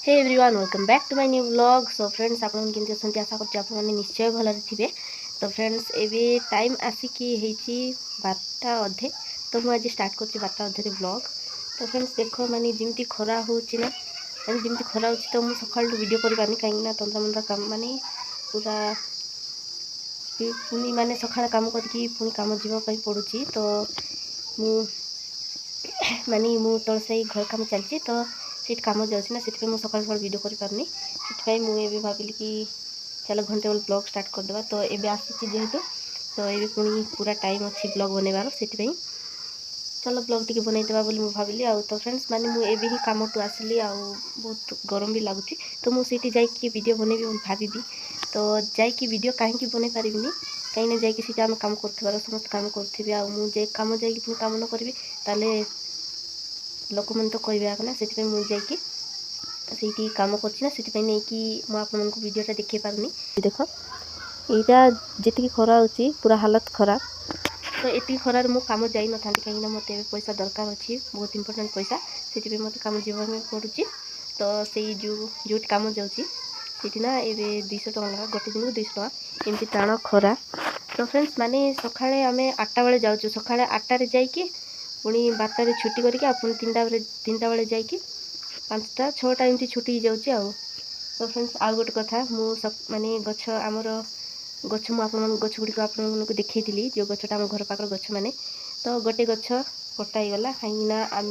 Hey everyone welcome back to my new vlog. So friends आप केमती अच्छा आशा कर निश्चय भल थे। तो फ्रेंड्स एबे टाइम आसिकी 12टा अधे। तो मुझे स्टार्ट कर 12टा अधे व्लॉग। तो फ्रेंड्स देख माने जमी खरा हो माने जमी खरा हो तो मुझे सका वीडियो कर कहीं तंत्र मंत्र काम माने पूरा पुणी माने सका कम करके पुणी कम जावाई पड़ुची। तो मु माने मु तल से घर कम चलती तो सीट कम जाऊँगी ना से मुझे सका सका वीडियो कर पारनी से मुझे भाविली कि चलो घंटे वाले ब्लॉग स्टार्ट करदे। तो ये आसी जेहेतु तो ये पुणी पूरा टाइम अच्छी ब्लॉग बनइबार से चलो ब्लॉग टी बनईदेवा बोली मुझे भाविली। आ तो फ्रेंड्स माने मुझे ही कम टू आसली आ बहुत गरम भी लगुच तो मुझे जाकि वीडियो बनइबी भावी तो जाकि वीडियो कहीं बनई पारिनी कहीं जाकि आम कम कर समस्त कम करेंगे आ मुझे कम जा कम न करी ताले लोक मैंने तो कहे ना से मुझे जाकि कम करना से नहीं आपको वीडियोटा देखे पारनी। देख यहाँ जी खरा हो पूरा हालत खराब तो ये खरार मु कम जाई न था कहीं मत पैसा दरकार अच्छी बहुत इंपोर्टेंट पैसा से मत कम जावाई पड़ुची। तो से जो कम जाऊँगी ना ये 200 टका गोटे दिन को 200 टका एमती टाण खरा। तो फ्रेंड्स माने सका आम 8टा बेले जाऊँ सका 8टारे जाकि पुणी 12टारे छुट्टी करके पुणी 3टा बेले जाकि 5टा 6टा एमती छुट्टी जाऊँगी आ। तो फ्रेंड्स आउ गोटे कथा माने गछ आमर गछ मुझे गछ गुड़िक आपको देखी जो गछटा आम घर पाखर गछ मैंने तो गोटे गछ कटाईगला कहीं आम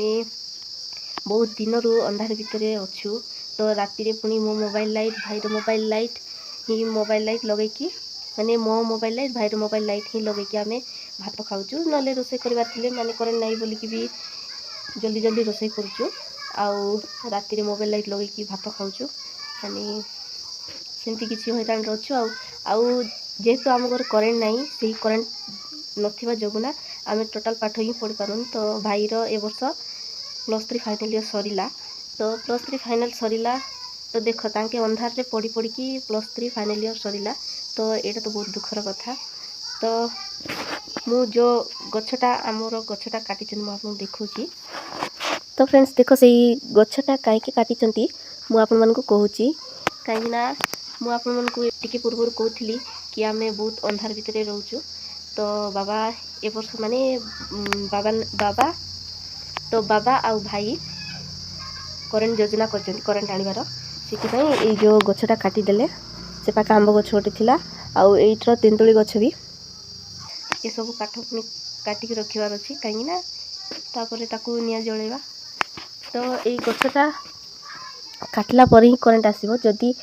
बहुत दिन रू अंधार भितर अच्छू। तो राति पुणी मो मोबाइल लाइट भाईर मोबाइल लाइट लगे माने मो मोबाइल लाइट भाईर मोबाइल लाइट ही लगे आम भात खाऊँ ना रोसे करवार माने करेन्ट नाई बोलिकी भी जल्दी जल्दी रोसे करुचु आउ राति मोबाइल लाइट लगे भात खाऊँ माने सेमती किसी हैरान अच्छु आउ जेहेतु आम घर करेन्ट नाई से करेन्ट नथिबा जोगुना आम टोटाल पाठ ही पढ़ी पारुन। तो भाईर ए वर्ष +3 फाइनाल ईयर सरीला तो +3 फाइनाल सरीला तो देख तांके अंधार रे पढ़ी पढ़ी कि +3 फाइनाल ईयर सरीला तो ये तो बहुत दुखर कथा। तो मु जो गछटा आमर गछटा काटी मुझे देखुची। तो फ्रेंड्स देख से गछटा कहीं काटी मुझे कहूँ कहीं मुझे पूर्व कहती कि आम बहुत अंधार भितर रोचु। तो बाबा ए वर्ष माने बाबा आउ भाई करेन्ट योजना कर करेन्ट आनिबार से जो गछटा काटिदेले से पाखे आंब गछ गोटे थिला आउ एइटर तेंतुली गछ भी ये सब काठ पुणी काटिक रखिबार अच्छी कहीं तापर ताकू निया जलेबा। तो ये गछटा काटला पर ही करेन्ट आसीबो जदि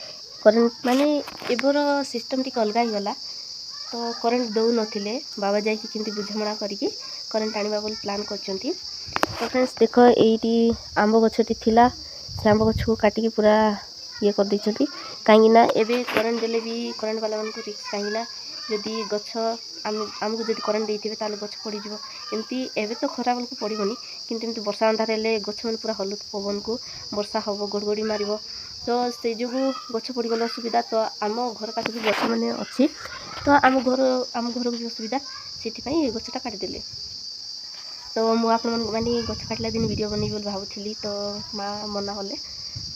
करेन्ट माने एबर सिस्टम टी अलग ही गला तो करेन्ट दौ नथिले बाबा जाकि केमती बुझामणा करिकी करेन्ट आनिबा बोली प्लान करचंती। तो फ्रेंड्स देख एइटी आंब गछटी थिला से आंब गछ को काटिकी पूरा ये कर देछंती कहीं एबे करेन्ट देले भी करेन्ट वाला मन को रिस्क कहीं जदि गछ आमको जदि करेन्ट देइथिबे ताले गछ पड़ी जिवो एमती एबे तो खरा बेलको पड़िबोनी किंतु एमती वर्षा अंधार हेले गछ मन पूरा हलुत पवन को वर्षा हबो गड़गड़ी मारिबो तो से जो गछ पड़गला असुविधा। तो आम घर पाखे भी गछ मैंने अच्छी तो आम घर भी असुविधा से गछटा काटिदेले। तो मुझे माने गछ काटला दिन वीडियो बनइबी बोली भावुली तो माँ मना कले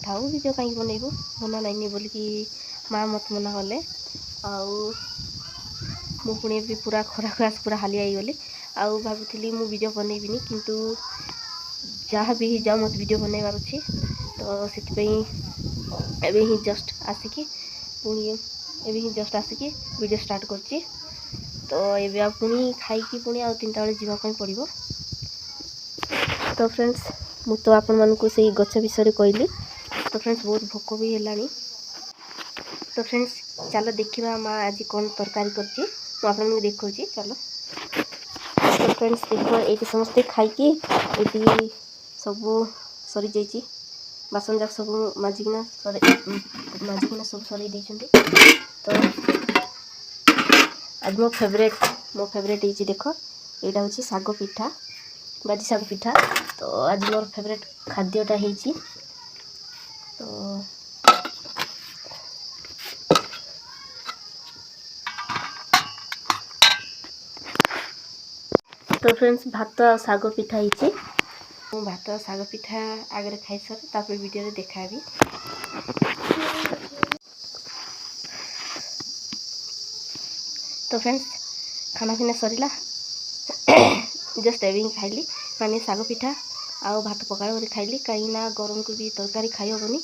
थाऊ वीडियो कहीं बनइबू मना नाइनी बोलिकी माँ मत मना कले आउ पुणी भी पूरा खरा खरास पूरा हालिया गली आउ भावुली मु वीडियो बनइबिनी किंतु जहाँ भी जाओ मत वीडियो बनइबार अच्छी। तो से एबे ही जस्ट आसिकी पुणी एबे ही जस्ट आसिकी वीडियो स्टार्ट करची। तो एबे आ पुणी खाइकी पुणी आ 3टा बेले जीवाई पड़ो। तो फ्रेंड्स मु तो आपण मानकु से गछ विषय कहली। तो फ्रेंड्स बहुत भोक भी है। तो फ्रेंड्स चलो देखा माँ आज कौन तरकारी करची मुझे देखा चलो। तो फ्रेंड्स देख ये समस्ते खाइकी ये सब सरी जाइए बासन जाक सब माजिकिना सब सर देते। तो आज मो फेवरेट ये देख यहाँ हूँ साग पिठा बाजी साग पिठा। तो आज मोर फेवरेट खाद्यटा है। तो फ्रेंड्स भात साग पिठा भात साग पिठा आगे खाई सर वीडियो देखा भी। तो फ्रेंड्स खाना पिना सरिला जस्ट एविंग खाइली माने साग पिठा आउ भात पकाड़ कर खाइली कहीं गरम को भी तरकारी खाई हेनी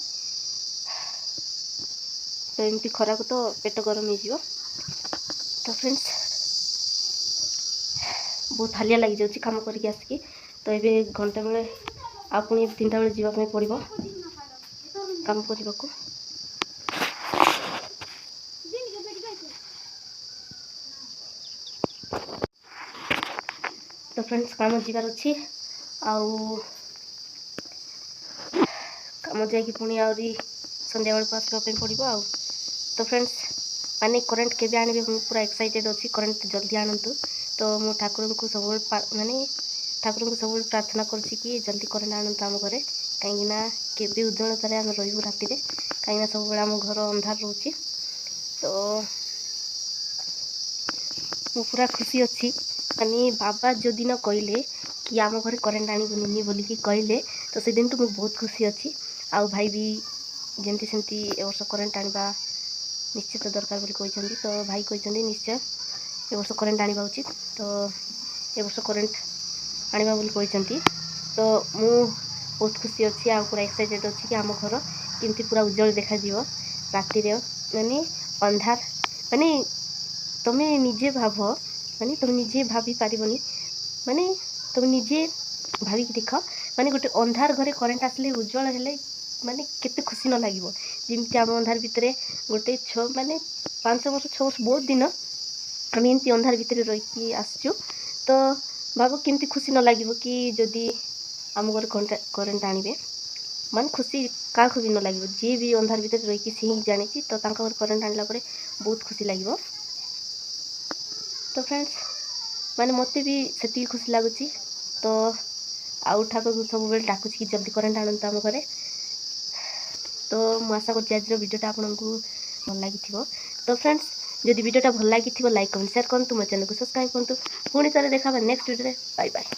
तो एमती खरा को तो पेट गरम हो। तो फ्रेंड्स बहुत हालिया लगी जाऊँगी कम करके आसिकी तो ये घंटे बेले आ पुणी 3टा बेले जावाई पड़ो कम करने को। तो फ्रेंड्स काम जीवार अच्छी आउ कम जाकि पुणी आहरी संध्या बेल आसवाई पड़ो आउ। तो फ्रेंड्स माने करेन्ट केबे आने पूरा एक्साइटेड अच्छी करेन्ट जल्दी आणतु। तो मु ठाकुर को सब माने ठाकुर को सब प्रार्थना करुँची कि जल्दी करेन्ट आणतु आम घरे कहीं केबे उज्जवलतार आम रही राति कहीं सब आम घर अंधार रोचे। तो मु पूरा खुशी अच्छी माने बाबा जो दिन कहले कि आम घर करेन्ट आनी बोलिकी कहले तो से दिन तो मुझे बहुत खुशी अच्छी। आउ भाई भी जमती सेमती ए वर्ष करेन्ट आनिबा निश्चित दरकार बोली कहते। तो भाई कहते निश्चय ए वर्ष करेन्ट आनिबा उचित तो ए वर्ष करेन्ट आनिबा बोली कहते। तो मु बहुत खुशी अच्छी आ पूरा एक्साइटेड अच्छी कि आम घर केमती पूरा उज्जवल देखा राति माने अंधार माने तुम निजे भाव माने तुम निजे भाभी पारबनी माने तुम निजे भाविक देख माने गोटे अंधार घरे करेन्ट आसले उज्जवल हेले माने केते खुशी न लागिवो जेमती आम अंधार भितर गोटे माने 5 वर्ष 6 वर्ष बहुत दिन आम एमती अंधार भितर रही आसचु। तो भाव केमती खुशी न लागिवो कि जदि आम घर करेन्ट आनिबे मन खुशी क्या भी न लगे जी भी अंधार भितर रही सी ही जानी तो घर करेन्ट आनला बहुत खुशी लगे। तो फ्रेंड्स माने मते भी से खुशी लगुच। तो आउ ठाकुर को सब बेले डाकुच कि जल्दी करेन्ट आणत आम घरे। तो मुझे आशा करुँच आज वीडियोटा आपको भल लगी। तो फ्रेंड्स जदि वीडियोटा भल लगी लाइक कमेंट शेयर करूँ मो चैनल को सब्सक्राइब करूँ पुणी थे देखा नेक्स्ट वीडियो। Bye bye.